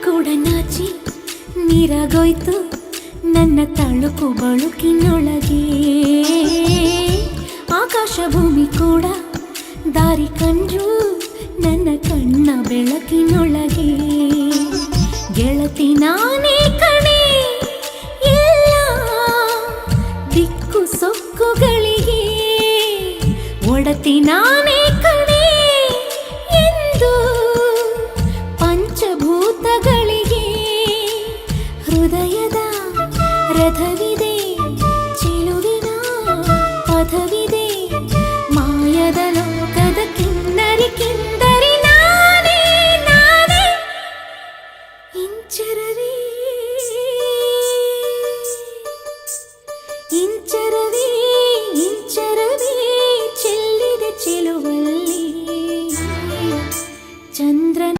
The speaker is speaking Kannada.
ಕೂಡ ನಾಚಿ ನೀರಾಗೋಯ್ತು ನನ್ನ ತಳುಕು ಬಳುಕಿನೊಳಗೆ. ಆಕಾಶ ಭೂಮಿ ಕೂಡ ದಾರಿ ಕಂಡ್ರು ನನ್ನ ಕಣ್ಣ ಬೆಳಕಿನೊಳಗೆ. ಗೆಳತಿ ನಾನೇ ಕಣೆ ಎಲ್ಲ ದಿಕ್ಕು ಸೊಕ್ಕುಗಳಿಗೆ, ಒಡತಿ ನಾನೇ